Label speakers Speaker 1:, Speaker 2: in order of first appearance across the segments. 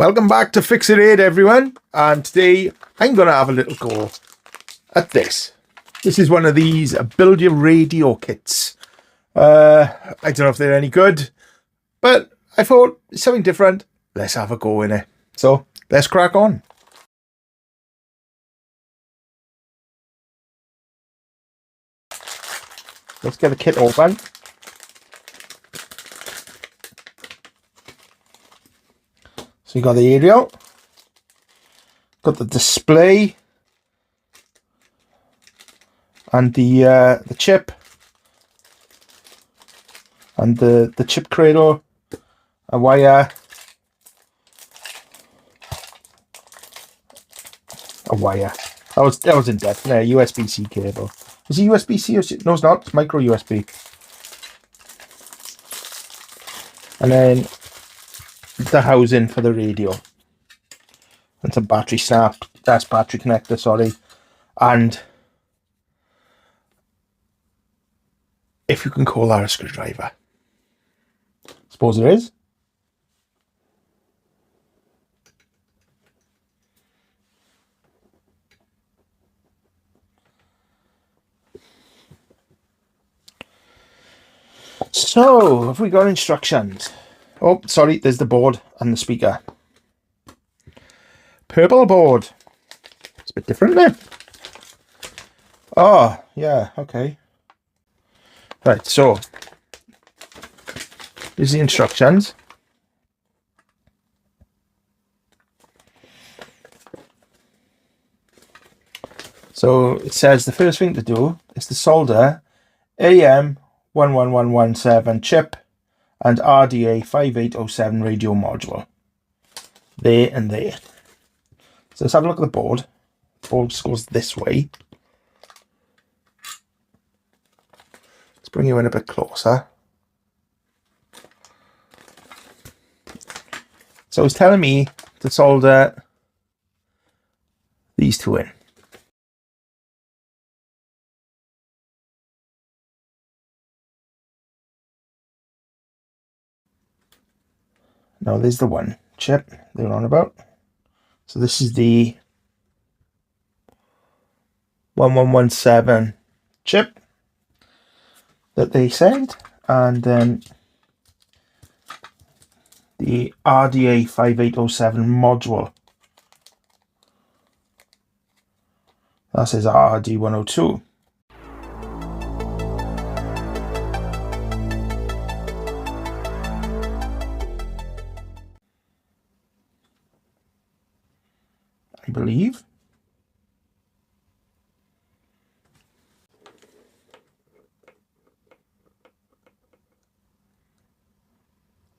Speaker 1: Welcome back to Fix It 8, everyone. And today I'm going to have a little go at this. This is one of these build your radio kits. I don't know if they're any good, but I thought it's something different. Let's have a go in it. So let's crack on. Let's get the kit open. So you got the aerial, got the display, and the chip, and the chip cradle, a wire, That was in depth. There, USB-C cable. Is it USB-C or no? It's not. It's micro USB. And then the housing for the radio, and some battery battery connector, sorry, and if you can call that a screwdriver. Suppose it is. So, have we got instructions? Oh, sorry, there's the board and the speaker. Purple board. It's a bit different there. Oh, yeah, okay. Right, so here's the instructions. So it says the first thing to do is to solder AM11117 chip and RDA 5807 radio module. There and there. So let's have a look at the board. The board just goes this way. Let's bring you in a bit closer. So it's telling me to solder these two in. Now there's the one chip they're on about. So this is the 1117 chip that they said, and then the RDA 5807 module. That says RD102. I believe.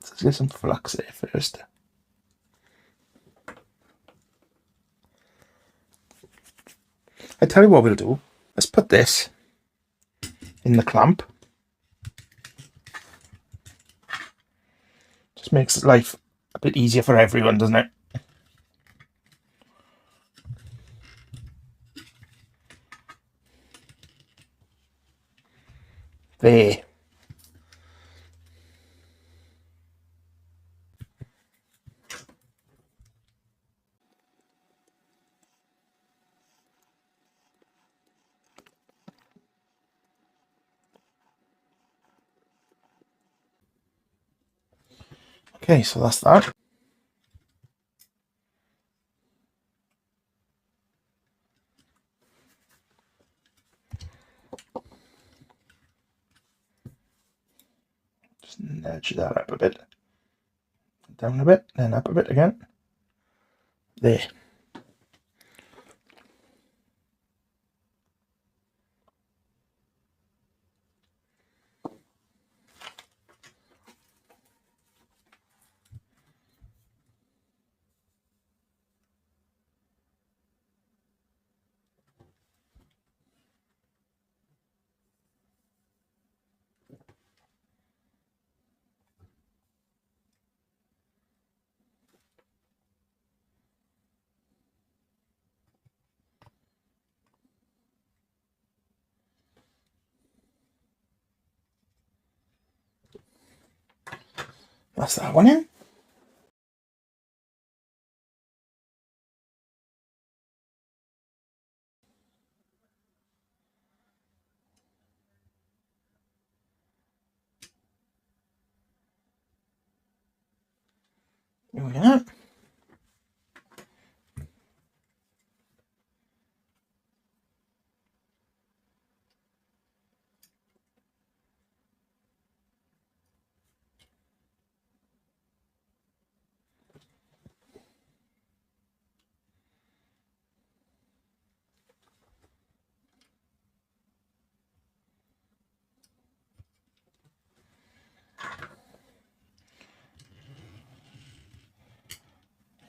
Speaker 1: So let's get some flux there first. I tell you what we'll do. Let's put this in the clamp. Just makes life a bit easier for everyone, doesn't it? There. Okay, so that's that. Just nudge that up a bit. Down a bit, then up a bit again. There. That's that one in. There we are.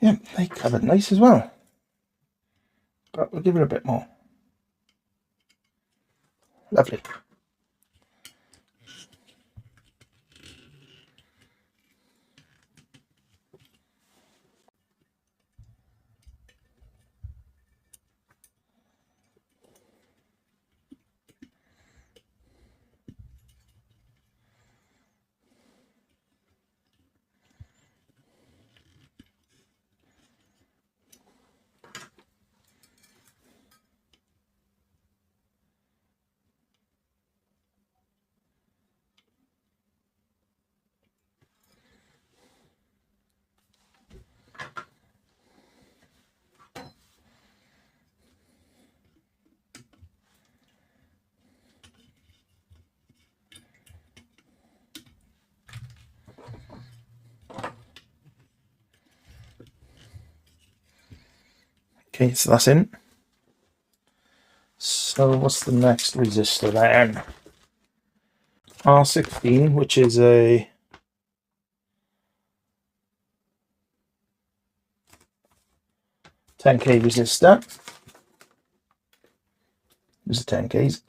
Speaker 1: Yeah, they covered nice as well. But we'll give it a bit more. Lovely. Okay, so that's in. So what's the next resistor then? R16, which is a 10k resistor. There's a 10k's.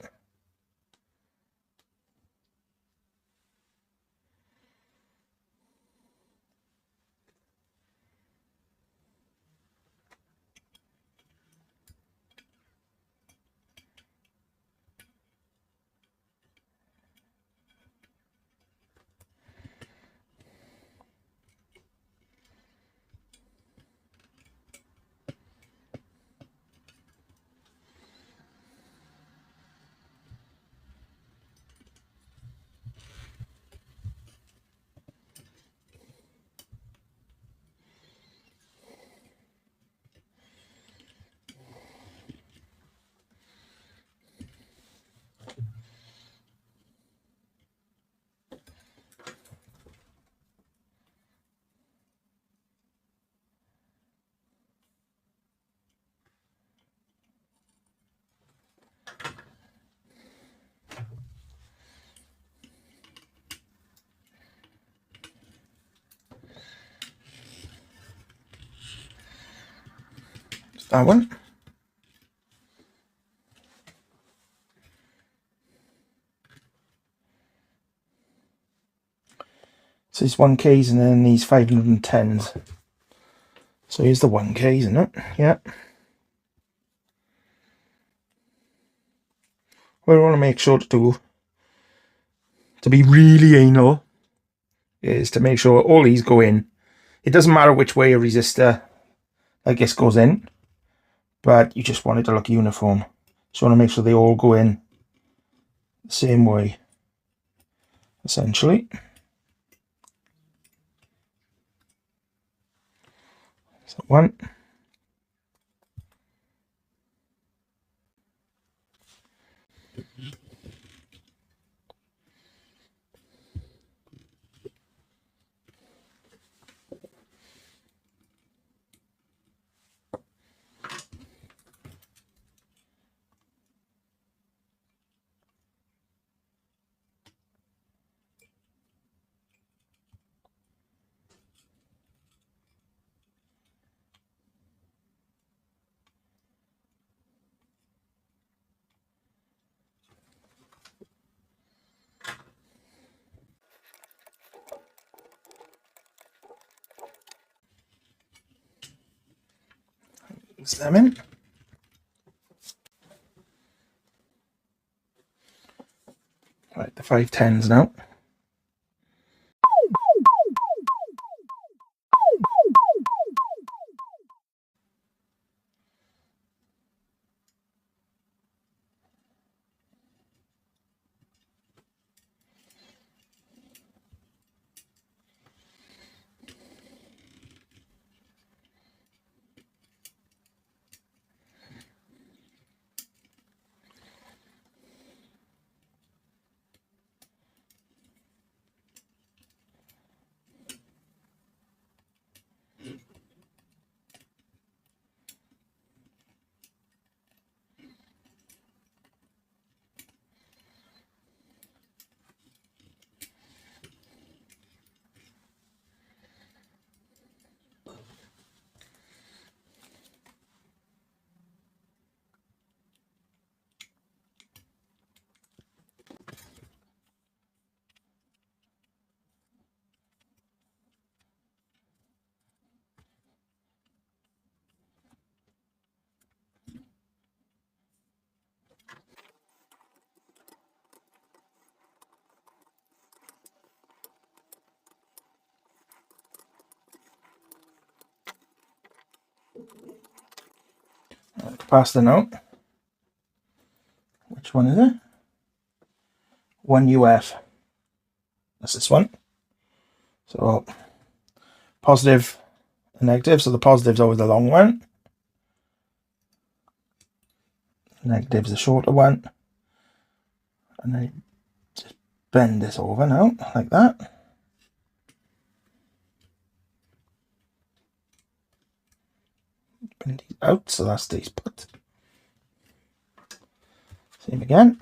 Speaker 1: That one. So these 1k's and then these 510s. So here's the 1k's, isn't it? Yeah. What I want to make sure to be really anal, is to make sure all these go in. It doesn't matter which way a resistor, I guess, goes in, but you just want it to look uniform. So you want to make sure they all go in the same way, essentially. So one. Use them in. Right, the 510s now. Capacitor now. Which one is it? 1UF. That's this one. So positive and negative. So the positive's always the long one. Negative's the shorter one. And I just bend this over now, like that. Bend these out so that stays put. Same again.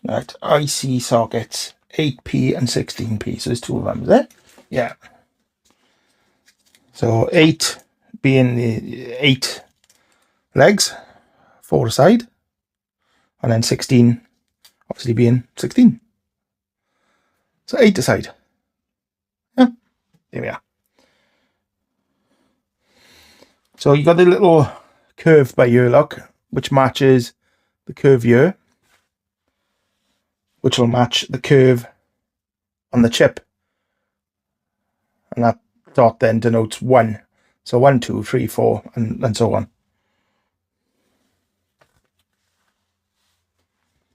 Speaker 1: Right, IC sockets, 8p and 16p. So there's two of them, is it? Yeah. So 8 being the 8 legs, 4 aside, and then 16 obviously being 16. So 8 aside. Yeah, there we are. So you got the little curve by here, look, which matches the curve here, which will match the curve on the chip. And that dot then denotes 1. So 1, 2, 3, 4, and so on.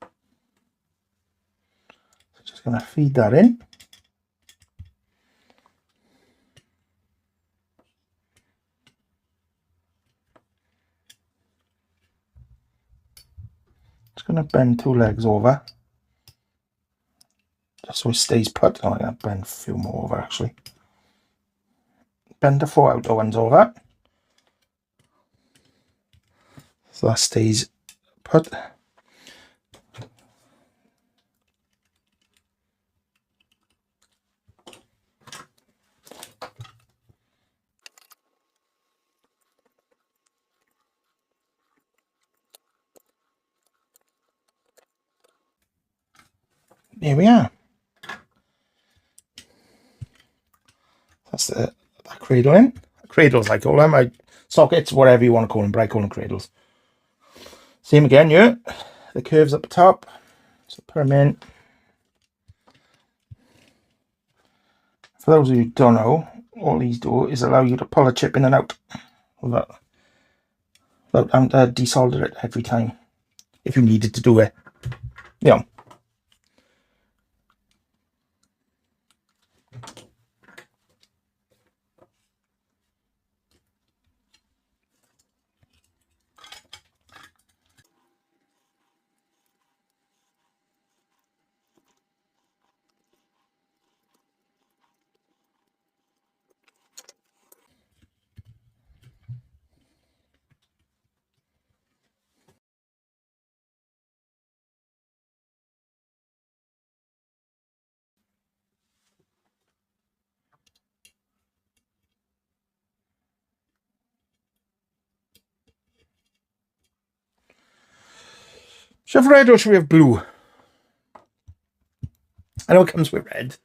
Speaker 1: So just going to feed that in. Just going to bend 2 legs over. Just so it stays put. Oh, I'm going to bend a few more over actually. Bend the 4 outer ones over. So that stays put. There we are. That's the cradle in. Cradles, I call them. Sockets, whatever you want to call them, but I call them cradles. Same again here. The curves up the top. So put them in. For those of you who don't know, all these do is allow you to pull a chip in and out without having to desolder it every time if you needed to do it. Yeah. Should we have red or should we have blue? I know it comes with red.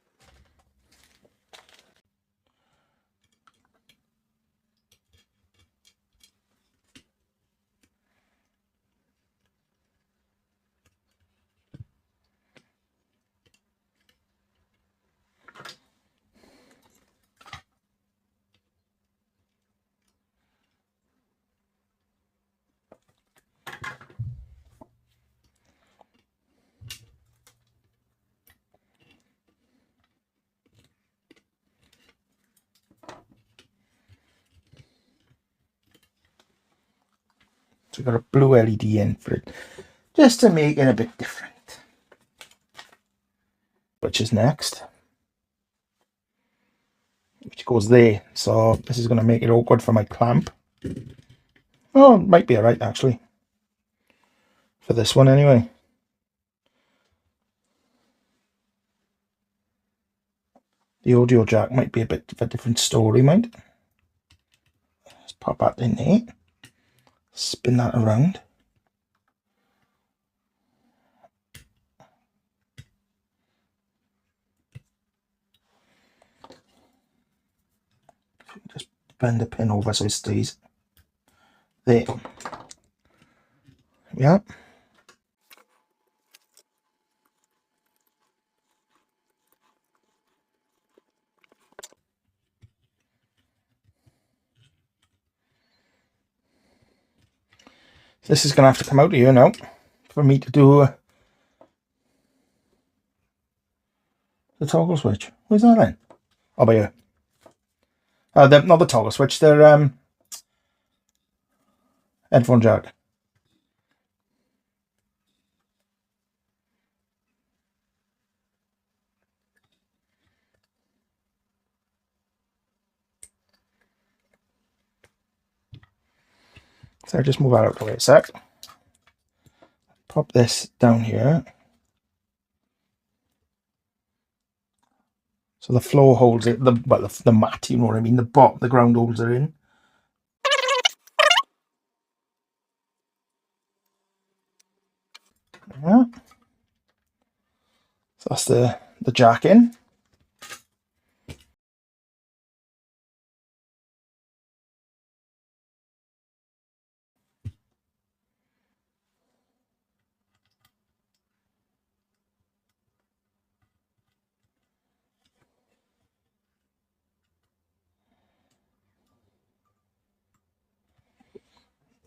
Speaker 1: So we've got a blue LED in for it, just to make it a bit different. Which is next. Which goes there. So this is going to make it awkward for my clamp. Oh, it might be alright actually. For this one anyway. The audio jack might be a bit of a different story, mind. Let's pop that in there. Spin that around. Just bend the pin over so it stays there. Yeah. This is going to have to come out of here now for me to do the toggle switch. Where's that then? Oh, by here. Not the toggle switch, they're headphone jack. So I'll just move that out of the way a sec. Pop this down here. So the floor holds it, the mat, you know what I mean, the ground holds it in. Yeah. So that's the jack in.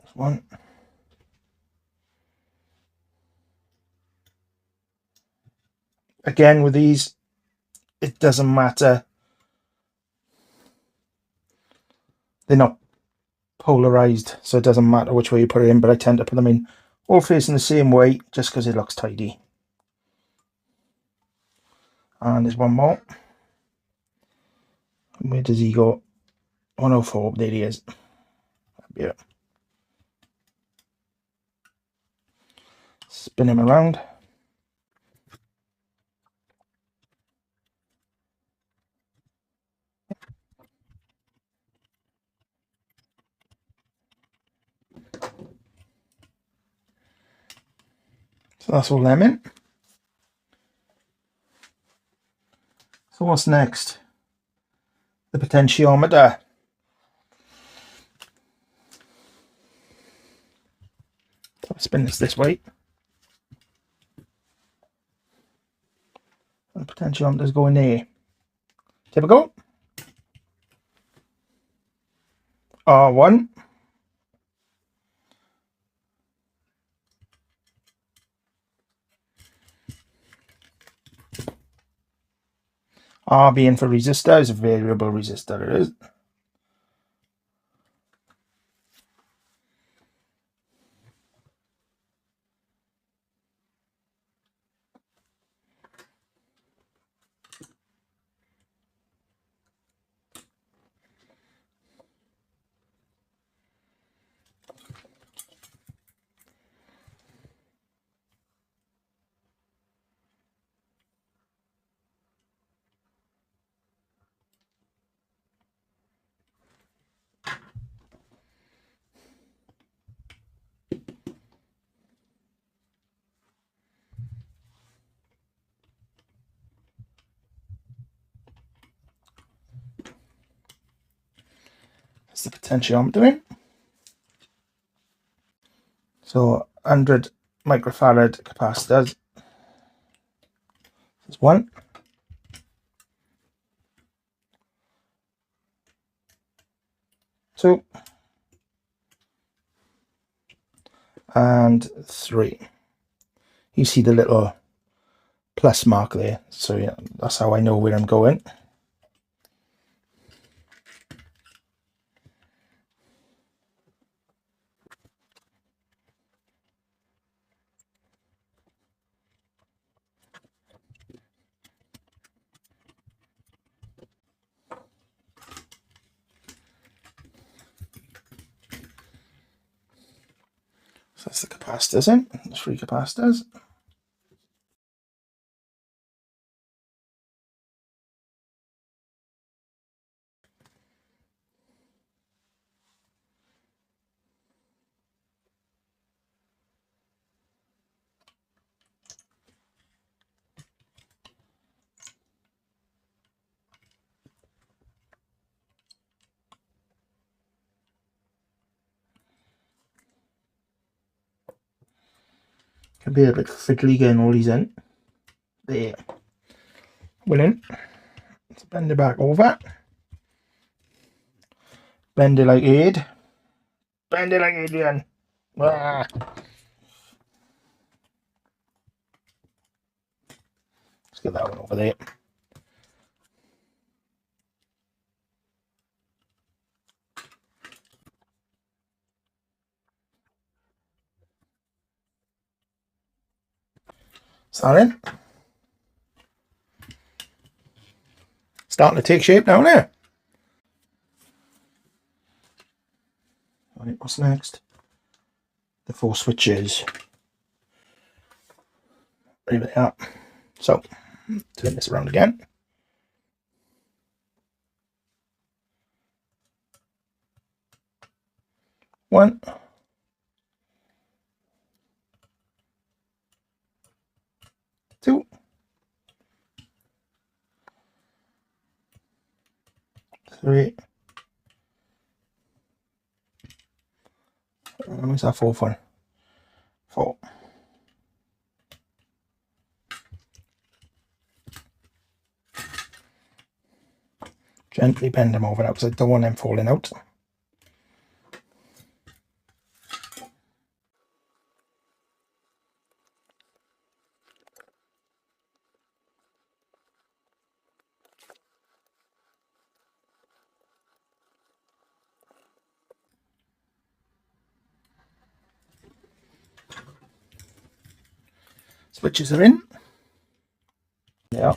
Speaker 1: This one. Again, with these, it doesn't matter. They're not polarized, so it doesn't matter which way you put it in, but I tend to put them in all facing the same way just because it looks tidy. And there's one more. Where does he go? 104, there he is. Yeah. Spin him around. So that's all them in. So what's next? The potentiometer. So I'll spin this way. And the potentiometer's going there. Typical. R1. R being for resistor, is a variable resistor, it is. That's the potentiometer in. So 100 microfarad capacitors. There's 1. 2. And 3. You see the little plus mark there, so yeah, that's how I know where I'm going. So that's the capacitors in, the 3 capacitors. Can be a bit fiddly getting all these in. There. Winning. Let's bend it back over. Bend it like Aid. Bend it like Adrian. Ah. Let's get that one over there. Starting. Starting to take shape down there. Right, what's next? The 4 switches. There they are. So, turn this around again. One. 2. 3. Where's that 4th one? 4. Gently bend them over now because I don't want them falling out. Switches are in. Yeah.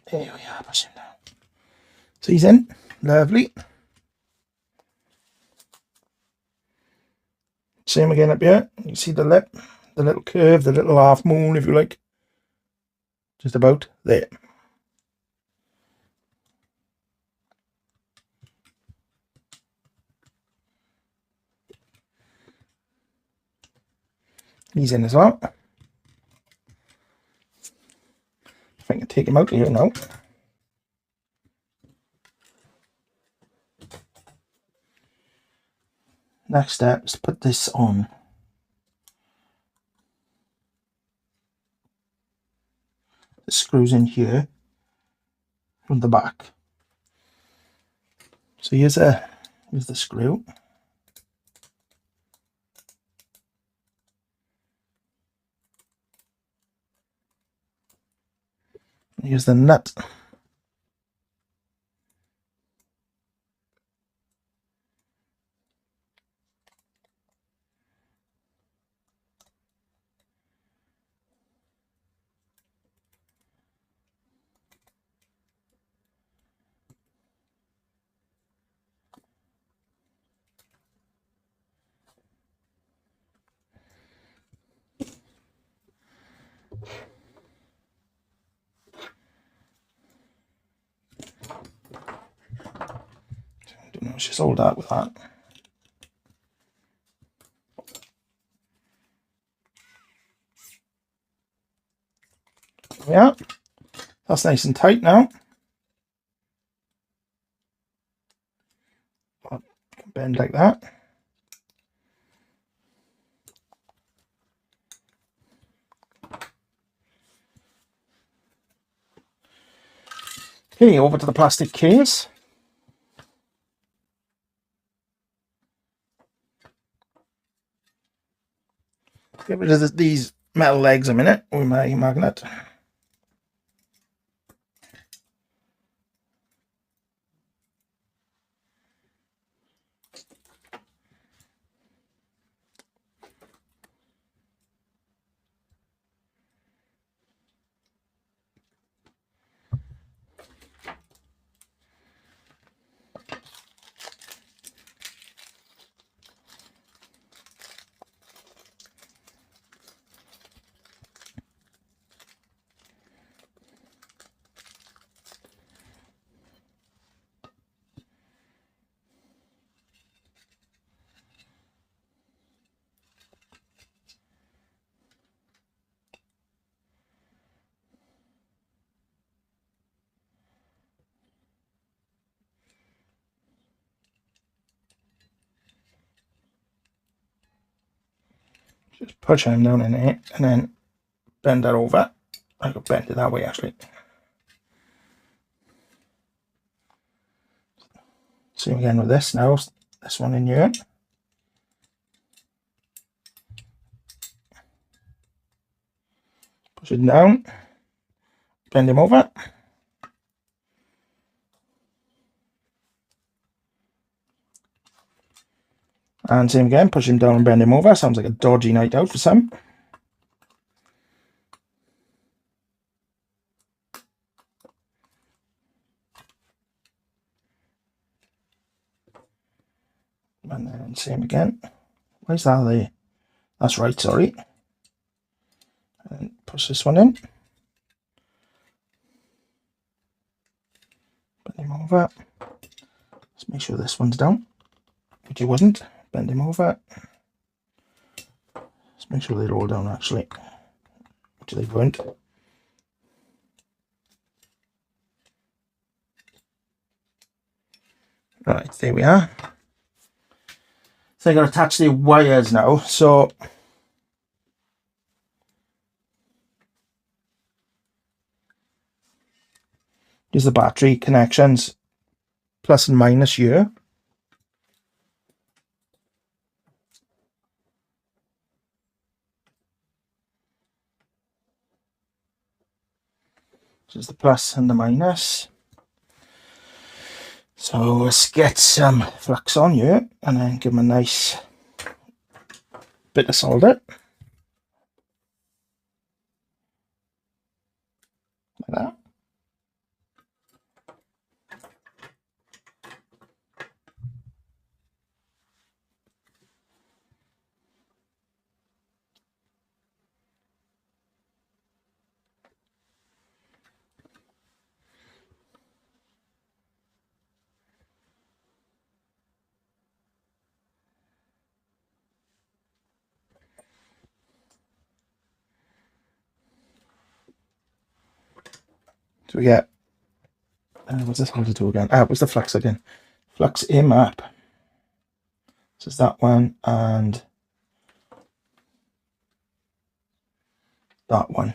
Speaker 1: There we are, push him down. So he's in. Lovely. Same again up here. You can see the lip, the little curve, the little half moon, if you like. Just about there. He's in as well. If I can take him out of here now. Next step is to put this on. It screws in here from the back. So here's the screw. Here's the nut. Don't know, it's just all that with that. Yeah, that's nice and tight now. I can bend like that. Okay, over to the plastic case. Get rid of these metal legs a minute with my magnet. Just push him down in it and then bend that over. I could bend it that way actually. Same again with this now. This one in here. Push it down. Bend him over. And same again, push him down and bend him over. Sounds like a dodgy night out for some. And then same again. Where's that there? That's right, sorry. And push this one in. Bend him over. Let's make sure this one's down, which it wasn't. Bend him over. Let's make sure they're all down actually, which they weren't. Right, there we are. So I got to attach the wires now. So here's the battery connections, plus and minus here. This is the plus and the minus. So let's get some flux on here and then give them a nice bit of solder. Like that. So we get, what's this holder to again? What's the flux again? Flux him up. So it's that one and that one.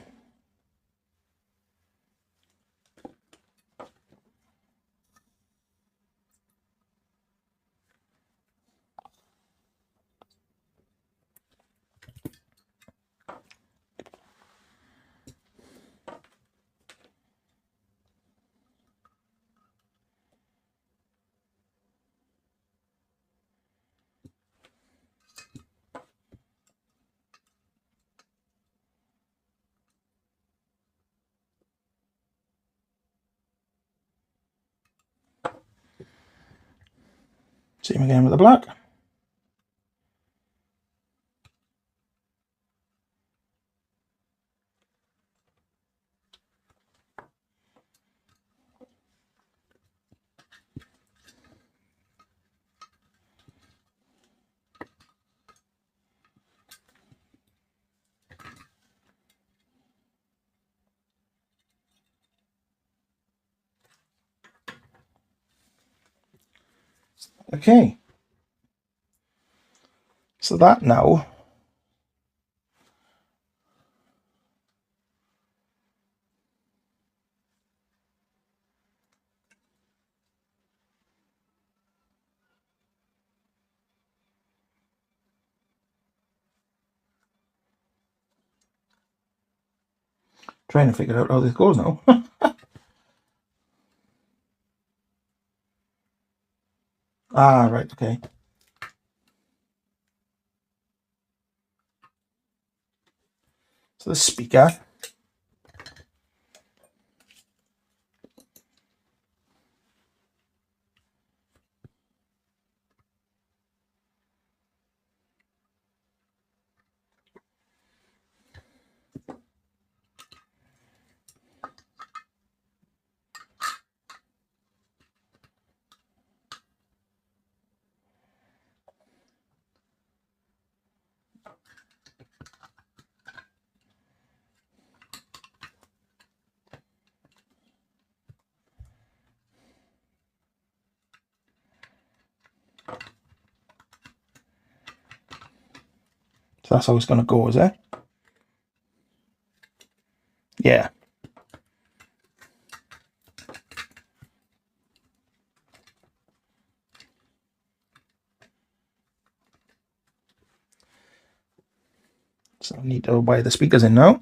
Speaker 1: Same again with the black. Okay. So that now trying to figure out how this goes now. Ah, right, okay. So the speaker. So that's how it's going to go, is it? Yeah. So I need to wire the speakers in now.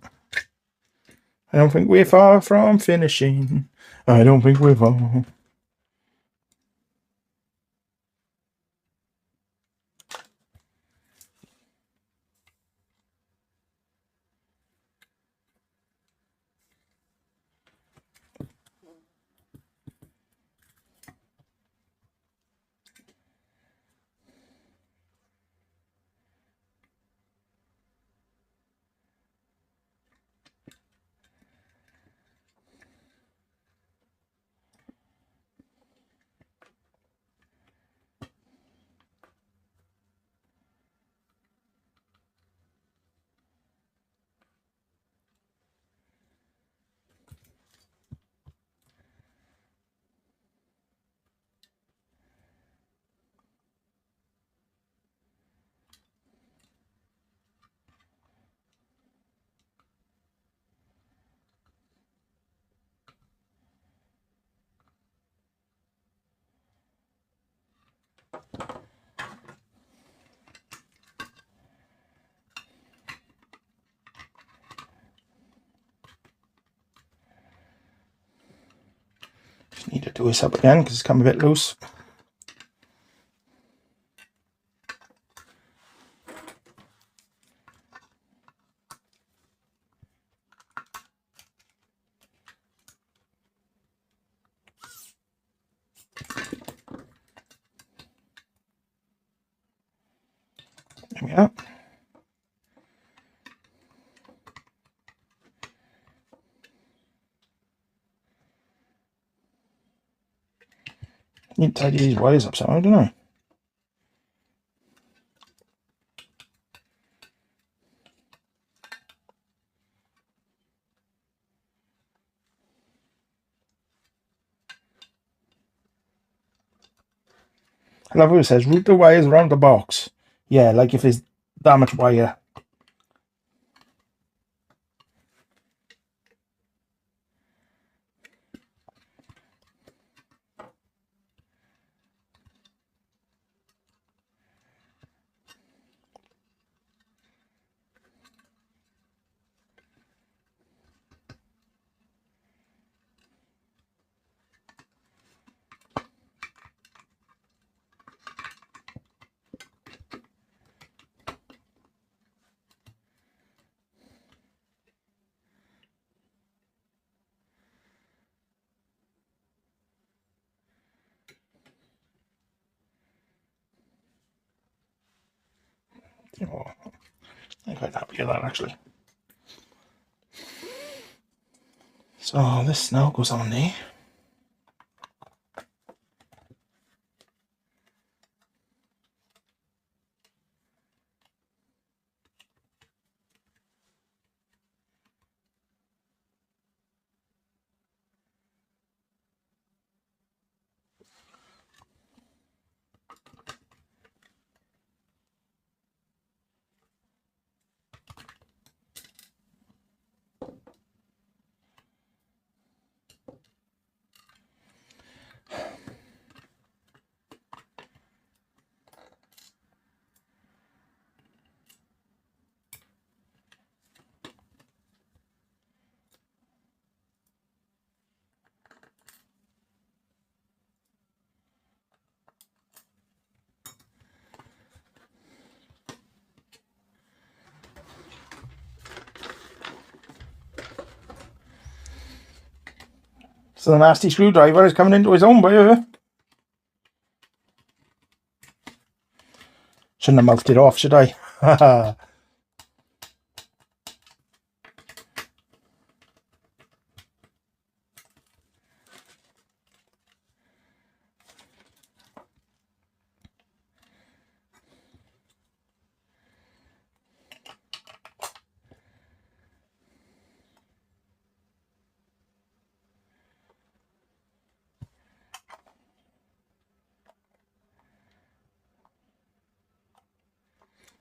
Speaker 1: I don't think we're far from finishing. I don't think we're far. Just need to do this up again because it's come a bit loose. There we are. Need to tidy these wires up somehow, don't I? I love what it says, route the wires around the box. Yeah, like if there's that much wire. Oh, I'm quite happy with that actually. So this now goes on there. So the nasty screwdriver is coming into his own by here. Shouldn't have melted it off, should I?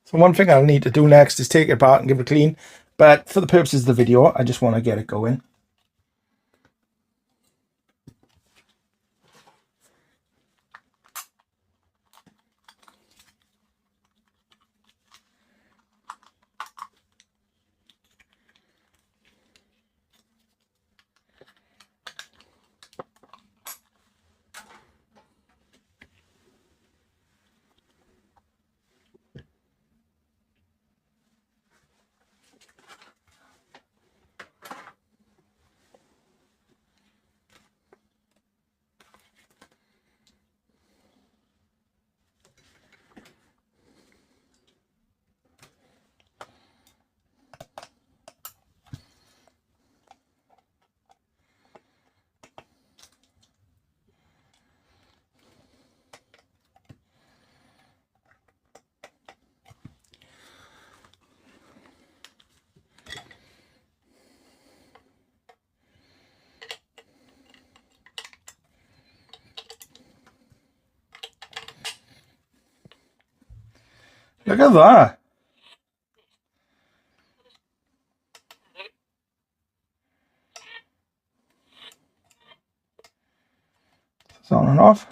Speaker 1: So one thing I'll need to do next is take it apart and give it a clean. But for the purposes of the video, I just want to get it going. Look at that. It's on and off.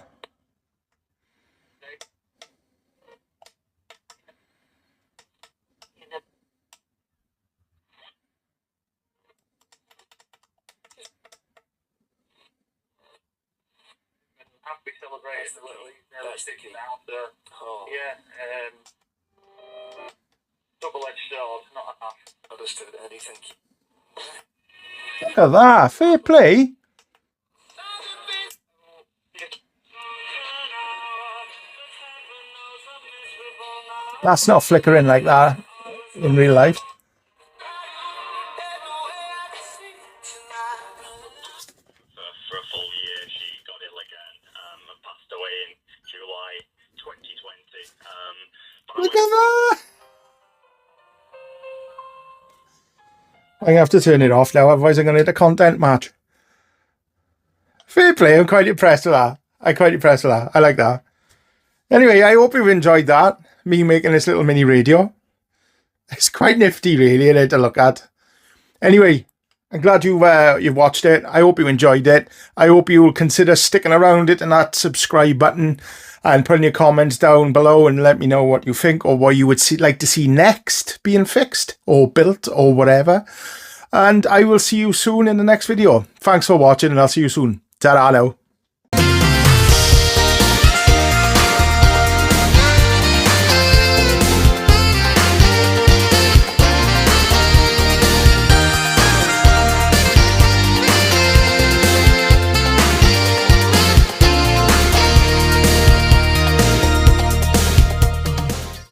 Speaker 2: We celebrated the little double-edged sword, not a half. Understood anything.
Speaker 1: Look at that. Fair play. That's not flickering like that in real life.
Speaker 2: For a full year, she got ill again and passed away in July 2020.
Speaker 1: Look at that. I'm going to have to turn it off now, otherwise I'm going to hit a content match. Fair play, I'm quite impressed with that. I like that. Anyway, I hope you've enjoyed that. Me making this little mini radio. It's quite nifty, really, isn't it, to look at. Anyway, I'm glad you've watched it. I hope you enjoyed it. I hope you will consider sticking around it and that subscribe button and putting your comments down below and let me know what you think or what you would like to see next being fixed or built or whatever. And I will see you soon in the next video. Thanks for watching and I'll see you soon. Ta-ra now.